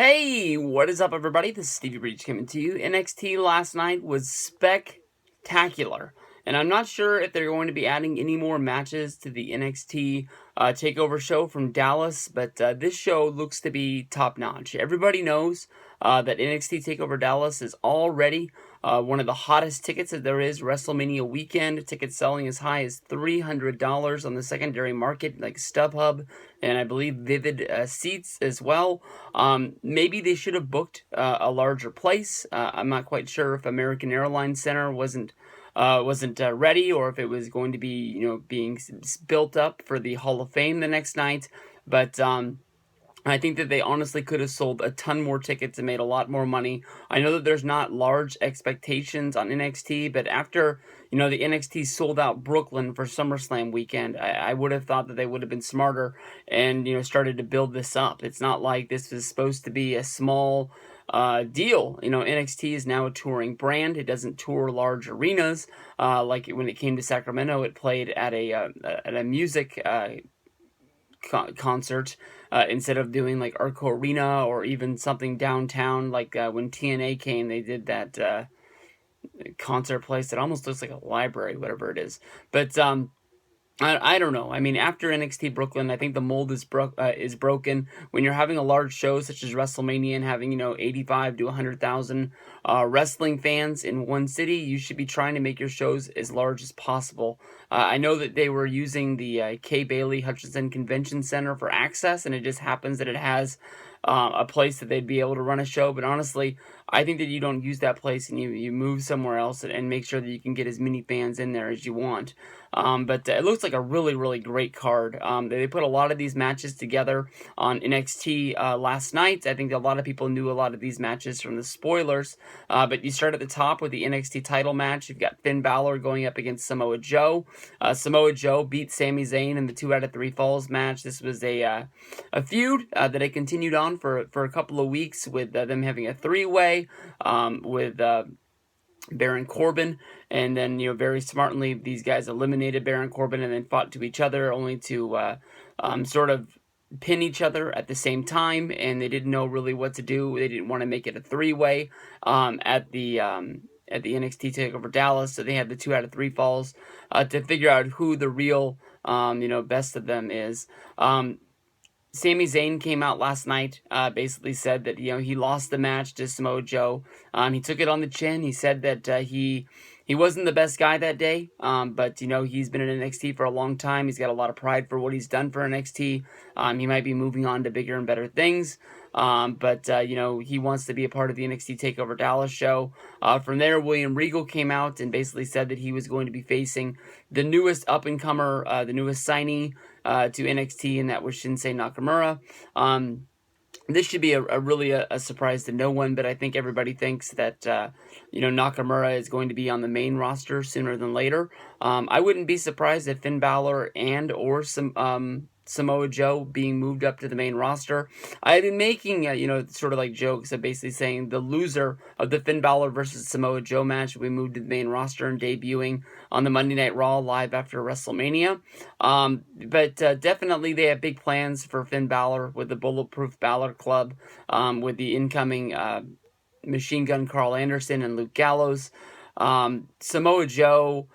Hey, what is up, everybody? This is Stevie Breach coming to you. NXT last night was spectacular, and I'm not sure if they're going to be adding any more matches to the NXT Takeover show from Dallas, but this show looks to be top notch. Everybody knows that NXT Takeover Dallas is already one of the hottest tickets that there is. WrestleMania weekend tickets selling as high as $300 on the secondary market, like StubHub and I believe Vivid Seats as well. Maybe they should have booked a larger place. I'm not quite sure if American Airlines Center wasn't ready, or if it was going to be being built up for the Hall of Fame the next night. But I think that they honestly could have sold a ton more tickets and made a lot more money. I know that there's not large expectations on NXT, but after the NXT sold out Brooklyn for SummerSlam weekend, I would have thought that they would have been smarter and started to build this up. It's not like this was supposed to be a small deal. NXT is now a touring brand. It doesn't tour large arenas like when it came to Sacramento. It played at a music concert instead of doing like Arco Arena or even something downtown. Like when TNA came, they did that concert place that almost looks like a library, whatever it is. But I don't know. I mean, after NXT Brooklyn, I think the mold is broken. When you're having a large show such as WrestleMania and having 85 to 100,000 wrestling fans in one city, you should be trying to make your shows as large as possible. I know that they were using the Kay Bailey Hutchinson Convention Center for access, and it just happens that it has a place that they'd be able to run a show. But honestly, I think that you don't use that place and you move somewhere else and make sure that you can get as many fans in there as you want. But it looks like a really, really great card. They put a lot of these matches together on NXT last night. I think a lot of people knew a lot of these matches from the spoilers. But you start at the top with the NXT title match. You've got Finn Balor going up against Samoa Joe. Samoa Joe beat Sami Zayn in the 2 out of 3 falls match. This was a feud that had continued on for a couple of weeks with them having a 3-way with Baron Corbin, and then very smartly these guys eliminated Baron Corbin and then fought to each other, only to sort of pin each other at the same time, and they didn't know really what to do. They didn't want to make it a 3-way at the NXT Takeover Dallas, so they had the 2 out of 3 falls to figure out who the real best of them is. Sami Zayn came out last night, basically said that he lost the match to Samoa Joe. He took it on the chin. He said that he wasn't the best guy that day, but he's been in NXT for a long time. He's got a lot of pride for what he's done for NXT. He might be moving on to bigger and better things, but he wants to be a part of the NXT Takeover Dallas show. From there, William Regal came out and basically said that he was going to be facing the newest up-and-comer, the newest signee to NXT, and that was Shinsuke Nakamura. This should be really a surprise to no one, but I think everybody thinks that Nakamura is going to be on the main roster sooner than later. I wouldn't be surprised if Finn Balor and or Samoa Joe being moved up to the main roster. I've been making sort of like jokes of basically saying the loser of the Finn Balor versus Samoa Joe match will be moved to the main roster and debuting on the Monday Night Raw live after WrestleMania. But definitely they have big plans for Finn Balor with the Bulletproof Balor Club, with the incoming Machine Gun Carl Anderson and Luke Gallows. Samoa Joe,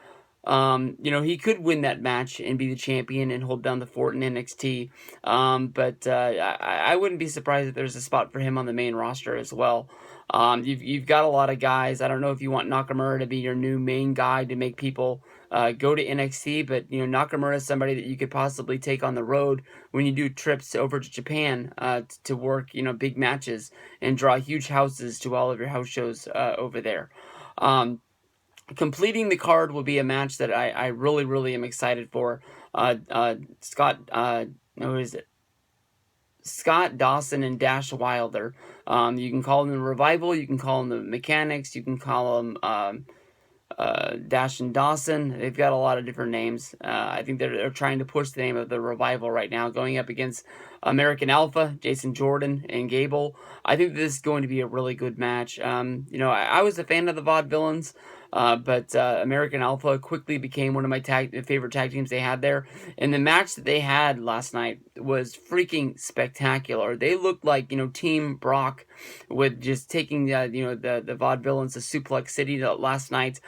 he could win that match and be the champion and hold down the fort in NXT. But I wouldn't be surprised if there's a spot for him on the main roster as well. You've got a lot of guys. I don't know if you want Nakamura to be your new main guy to make people go to NXT, but Nakamura is somebody that you could possibly take on the road when you do trips over to Japan to work big matches and draw huge houses to all of your house shows over there. Completing the card will be a match that I really, really am excited for. Scott Dawson and Dash Wilder. You can call them the Revival, you can call them the Mechanics, you can call them Dash and Dawson. They've got a lot of different names. I think they're trying to push the name of the Revival right now, going up against American Alpha, Jason Jordan, and Gable. I think this is going to be a really good match. I was a fan of the Vaudevillains. But American Alpha quickly became one of my favorite tag teams they had there. And the match that they had last night was freaking spectacular. They looked like, Team Brock with just taking the Vaudevillains to Suplex City last night.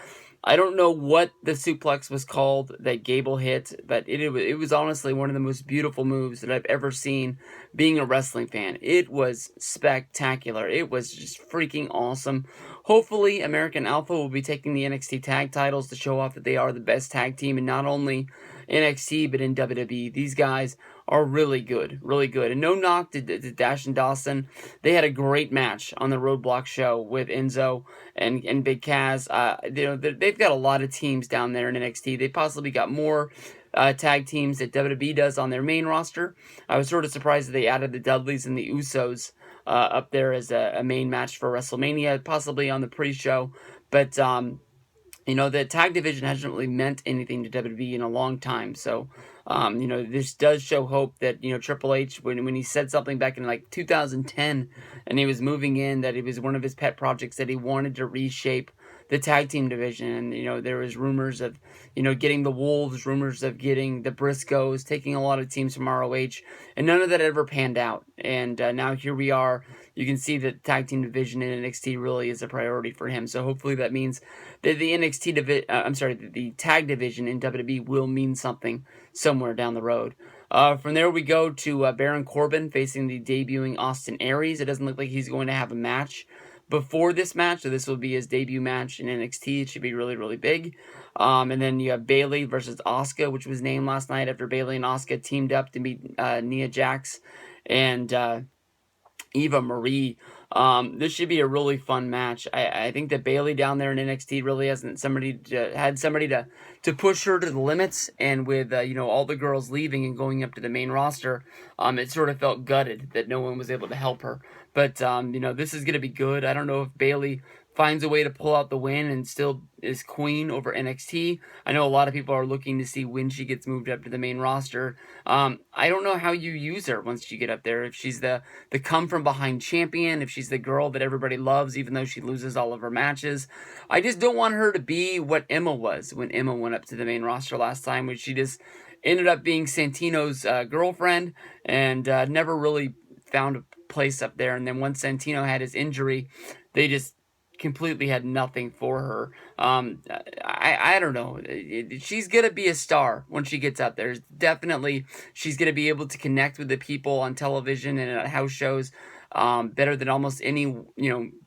I don't know what the suplex was called that Gable hit, but it was honestly one of the most beautiful moves that I've ever seen being a wrestling fan. It was spectacular. It was just freaking awesome. Hopefully, American Alpha will be taking the NXT tag titles to show off that they are the best tag team in not only NXT but in WWE. These guys are really good, really good. And no knock to Dash and Dawson. They had a great match on the Roadblock show with Enzo and Big Cass. They've got a lot of teams down there in NXT. They possibly got more tag teams that WWE does on their main roster. I was sort of surprised that they added the Dudleys and the Usos up there as a main match for WrestleMania, possibly on the pre-show. But the tag division hasn't really meant anything to WWE in a long time. So, this does show hope that, Triple H, when he said something back in like 2010 and he was moving in, that it was one of his pet projects that he wanted to reshape the tag team division. And, there was rumors of, getting the Wolves, rumors of getting the Briscoes, taking a lot of teams from ROH, and none of that ever panned out. And now here we are. You can see that the tag team division in NXT really is a priority for him. So hopefully that means that the tag division in WWE will mean something somewhere down the road. From there we go to Baron Corbin facing the debuting Austin Aries. It doesn't look like he's going to have a match before this match, so this will be his debut match in NXT. It should be really, really big. And then you have Bayley versus Asuka, which was named last night after Bayley and Asuka teamed up to meet Nia Jax and Eva Marie. This should be a really fun match. I think that Bayley down there in NXT really hasn't had somebody to push her to the limits, and with all the girls leaving and going up to the main roster, it sort of felt gutted that no one was able to help her. But this is gonna be good. I don't know if Bayley finds a way to pull out the win and still is queen over NXT. I know a lot of people are looking to see when she gets moved up to the main roster. I don't know how you use her once you get up there. If she's the come from behind champion, if she's the girl that everybody loves, even though she loses all of her matches. I just don't want her to be what Emma was when Emma went up to the main roster last time, which she just ended up being Santino's girlfriend and never really found a place up there. And then once Santino had his injury, they just completely had nothing for her. I don't know. She's gonna be a star when she gets out there. Definitely, she's gonna be able to connect with the people on television and at house shows better than almost any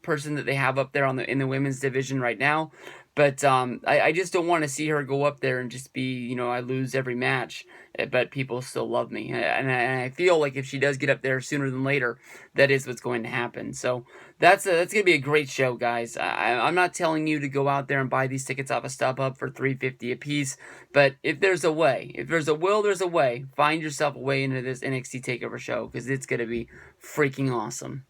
person that they have up there in the women's division right now. But I just don't want to see her go up there and just be, I lose every match, but people still love me. And I feel like if she does get up there sooner than later, that is what's going to happen. So that's going to be a great show, guys. I'm not telling you to go out there and buy these tickets off of StubHub for $3.50 a piece, but if there's a way, if there's a will, there's a way. Find yourself a way into this NXT Takeover show, because it's going to be freaking awesome.